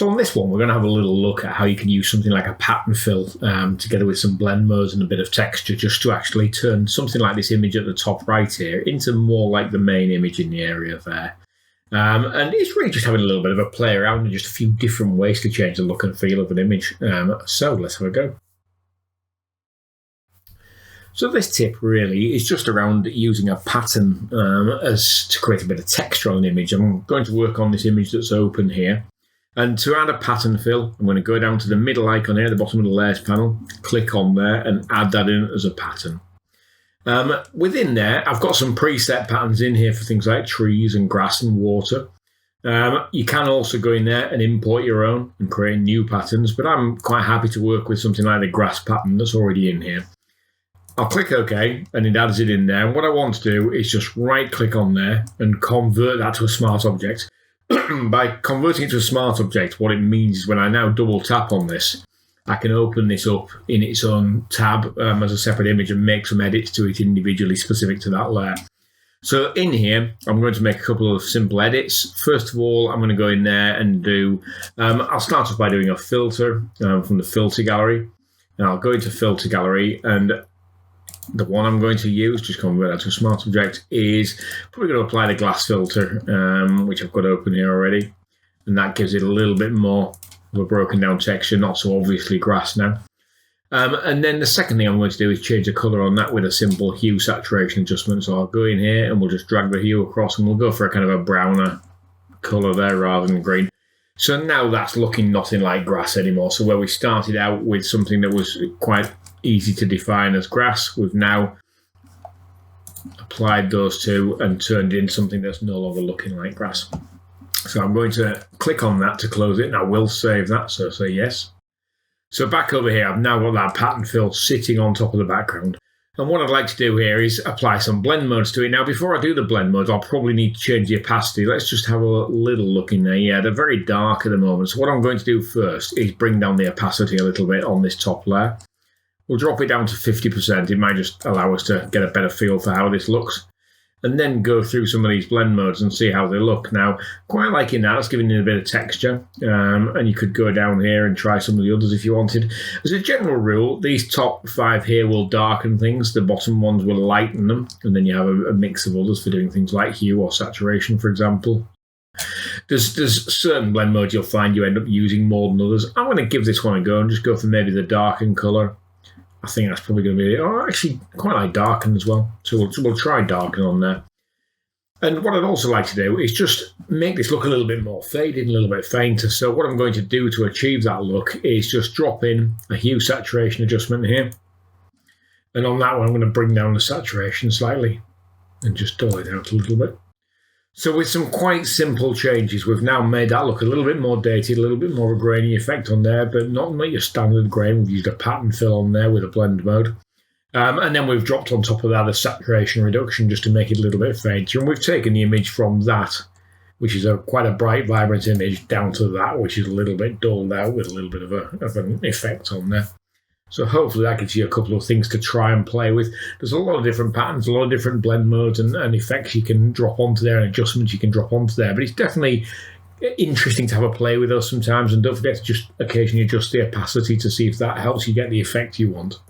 So on this one, we're going to have a little look at how you can use something like a pattern fill together with some blend modes and a bit of texture just to actually turn something like this image at the top right here into more like the main image in the area there. And it's really just having a little bit of a play around and just a few different ways to change the look and feel of an image. So let's have a go. So this tip really is just around using a pattern as to create a bit of texture on an image. I'm going to work on this image that's open here. And to add a pattern fill, I'm going to go down to the middle icon here, the bottom of the layers panel, click on there and add that in as a pattern. Within there, I've got some preset patterns in here for things like trees and grass and water. You can also go in there and import your own and create new patterns, but I'm quite happy to work with something like the grass pattern that's already in here. I'll click OK and it adds it in there. And what I want to do is just right click on there and convert that to a smart object. By converting it to a smart object, what it means is when I now double tap on this, I can open this up in its own tab as a separate image and make some edits to it individually specific to that layer. So in here, I'm going to make a couple of simple edits. First of all, I'm going to go in there and do, I'll start off by doing a filter from the filter gallery. And I'll go into filter gallery, and the one I'm going to use, just convert that to a smart object, is probably going to apply the glass filter, which I've got open here already. And that gives it a little bit more of a broken down texture, not so obviously grass now. And then the second thing I'm going to do is change the colour on that with a simple hue saturation adjustment. So I'll go in here and we'll just drag the hue across and we'll go for a kind of a browner colour there rather than green. So now that's looking nothing like grass anymore. So where we started out with something that was quite easy to define as grass, we've now applied those two and turned in something that's no longer looking like grass. So I'm going to click on that to close it, and I will save that, so say yes. So back over here, I've now got that pattern fill sitting on top of the background. And what I'd like to do here is apply some blend modes to it. Now, before I do the blend modes, I'll probably need to change the opacity. Let's just have a little look in there. Yeah, they're very dark at the moment. So what I'm going to do first is bring down the opacity a little bit on this top layer. We'll drop it down to 50%. It might just allow us to get a better feel for how this looks. And then go through some of these blend modes and see how they look. Now, quite liking that. It's giving it a bit of texture. And you could go down here and try some of the others if you wanted. As a general rule, these top 5 here will darken things. The bottom ones will lighten them. And then you have a mix of others for doing things like hue or saturation, for example. There's certain blend modes you'll find you end up using more than others. I'm going to give this one a go and just go for maybe the darken colour. I think that's probably going to be it. Oh, actually, quite like darken as well. So we'll try darken on there. And what I'd also like to do is just make this look a little bit more faded, a little bit fainter. So what I'm going to do to achieve that look is just drop in a hue saturation adjustment here. And on that one, I'm going to bring down the saturation slightly and just dull it out a little bit. So with some quite simple changes, we've now made that look a little bit more dated, a little bit more of a grainy effect on there, but not your standard grain. We've used a pattern fill on there with a blend mode. And then we've dropped on top of that a saturation reduction just to make it a little bit fainter. And we've taken the image from that, which is quite a bright, vibrant image, down to that, which is a little bit dulled out with a little bit of an effect on there. So hopefully that gives you a couple of things to try and play with. There's a lot of different patterns, a lot of different blend modes and effects you can drop onto there and adjustments you can drop onto there. But it's definitely interesting to have a play with those sometimes. And don't forget to just occasionally adjust the opacity to see if that helps you get the effect you want.